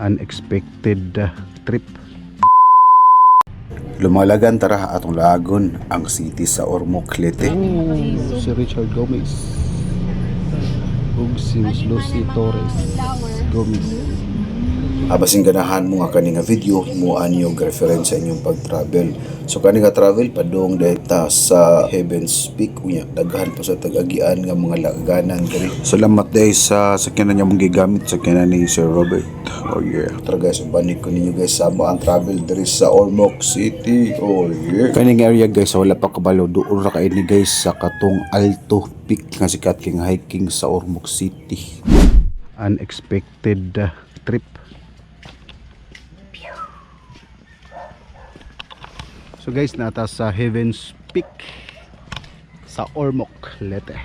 unexpected trip. Lumalagan tara atong lagon ang city sa Ormoc, Leyte. Si Richard Gomez ug si Miss Lucy Torres Gomez. Abasing ganahan mo nga kani nga video mo anyo reference sa inyong pag-travel. So kani nga travel padung deta sa Heaven's Peak unya daghan po sa tagagian nga mga laganan diri. Salamat day sa sakyanan niya mong gigamit sa sakyanan ni Sir Robert. Oh yeah. Tara guys, banik ko ninyo guys sa ang travel diri sa Ormoc City. Oh yeah. Kaning area guys wala pa kabalo duol ra kay ni guys sa katong Alto Peak nga sikat king hiking sa Ormoc City. Unexpected trip. So guys, nata sa Heaven's Peak sa Ormoc, Leyte.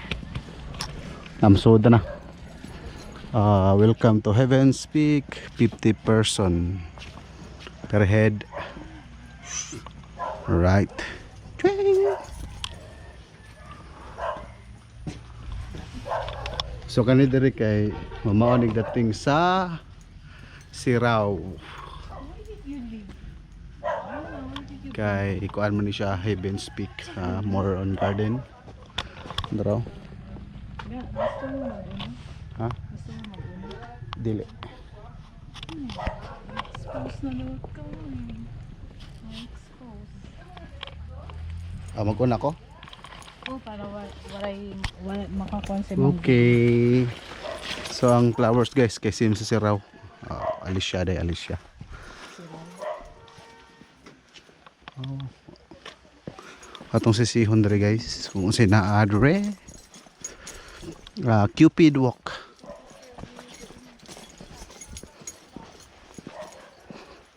Namsoda na. Welcome to Heaven's Peak. 50 person per head. Right. So kani diri kay mamaonig dating sa Siraw. Kay ikuan man ni siya Heaven's Peak, more on garden. Daraw. Ha? Dili. Expose na daw ka. Expose. Magkuna ko? Oh, para wala makakonse. Okay. So ang flowers guys kay sim sa Siraw. Alicia day Alicia. Atong sisihon dere guys kung sinaadre Cupid Walk.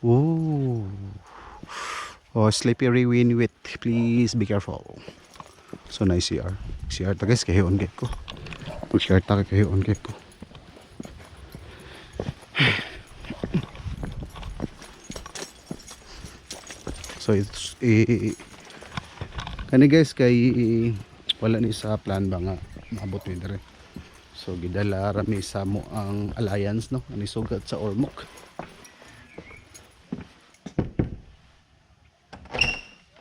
Ooh. Oh, slippery wind with, please be careful. So nice CR ta guys kahiyon gay ko. Pag CR ta kahiyon gay ko. So it's kani guys kay wala ni sa plan ba nga maabot ni dire. So gidala rami sa mo ang alliance no ani sugat sa Ormoc.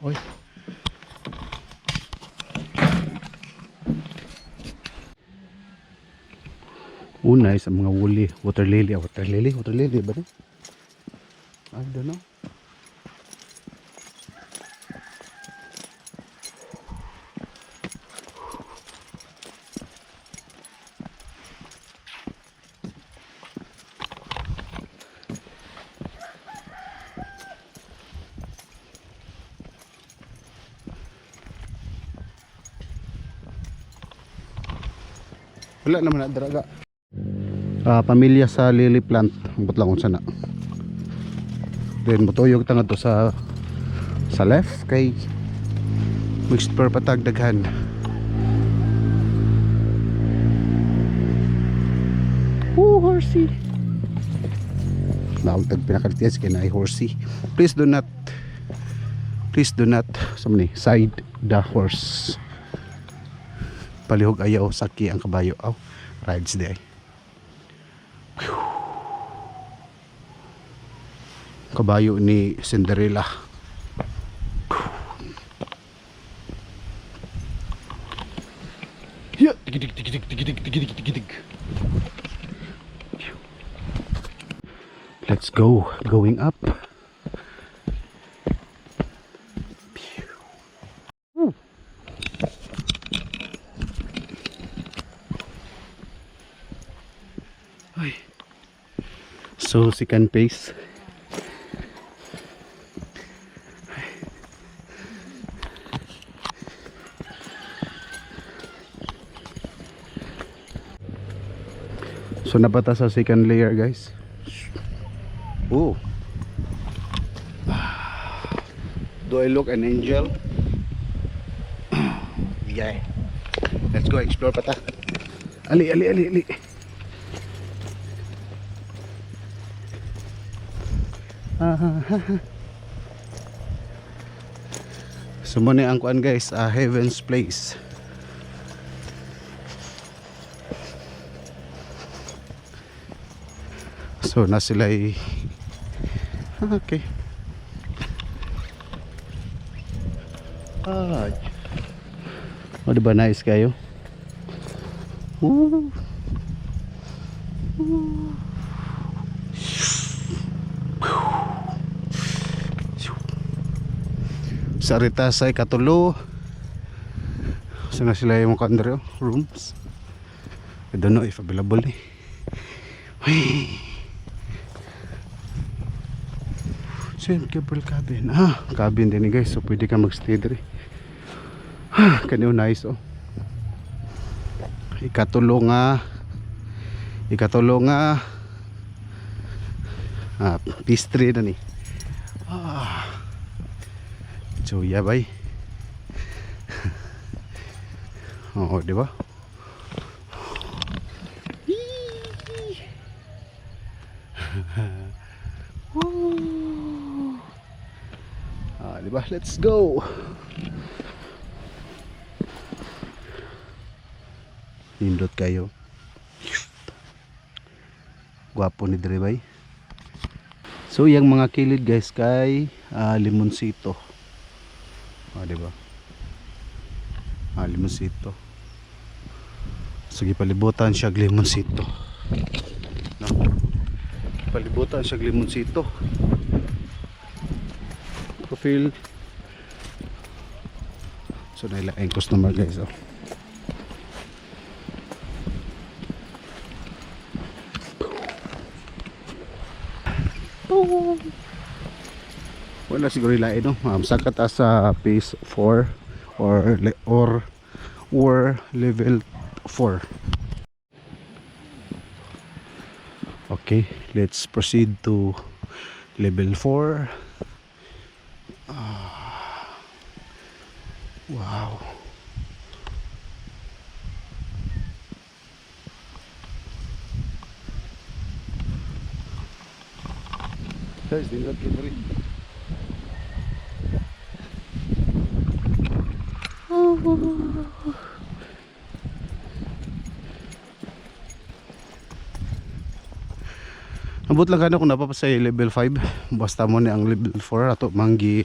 Oy. Unay sa mga woolly water lily ba ni? I don't know. Wala naman na daraga. Pamilya sa lily plant ambot lang unsa na. Then motuyog tanga to sa left kay mixed per patag daghan. Horsey. Naog tag pinakalitis kay naay horsey. Please do not side the horse. Palihog ayaw saki ang kabayo. Rides day. Kabayo ni Cinderella. Let's go. Going up. So second pace. So nabata sa second layer guys. Oh. Do I look an angel? Yeah. Let's go explore pata. Ali. So muna ang kuan guys, Heaven's Place. So na sila okay. Ay. O diba nice kayo? Woo. Sarita sa ikatulo. Saan na sila yung kandre rooms? I don't know if available eh. St. Gabriel cabin. Cabin din guys. So pwede ka magstay dire. Kanyo nice oh. Ikatulo nga pastry na ni. So yeah bay. Oo, di ba? Di ba? Let's go. Nindot kayo. Gwapo ni Dre bay. So yung mga kilid guys kay limonsito. Di ba? Limonsito. Sige palibutan siya limonsito. No? Palibutan siya limonsito. Profile. So nailaing customer guys oh. Wala siguro ilain no. Sakat sa phase 4 or level 4. Okay, let's proceed to level 4. Wow. Guys, din lang libre. Abot lang kano kung napapasay level 5. Basta mo ni ang level 4 ato manggi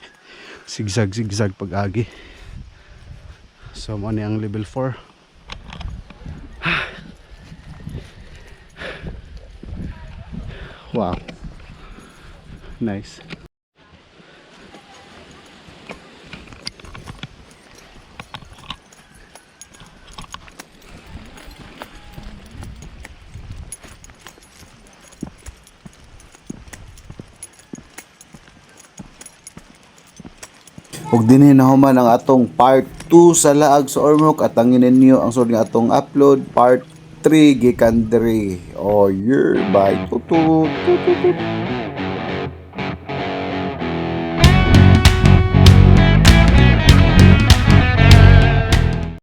zigzag pag-agi. So mo ni ang level 4. Wow. Nice. Ug dinhi nahuman ang atong part 2 sa laag sa Ormoc at angin ninyo ang sud nga atong upload part 3 gikan diri. Oh, yeah, bye. Tutut.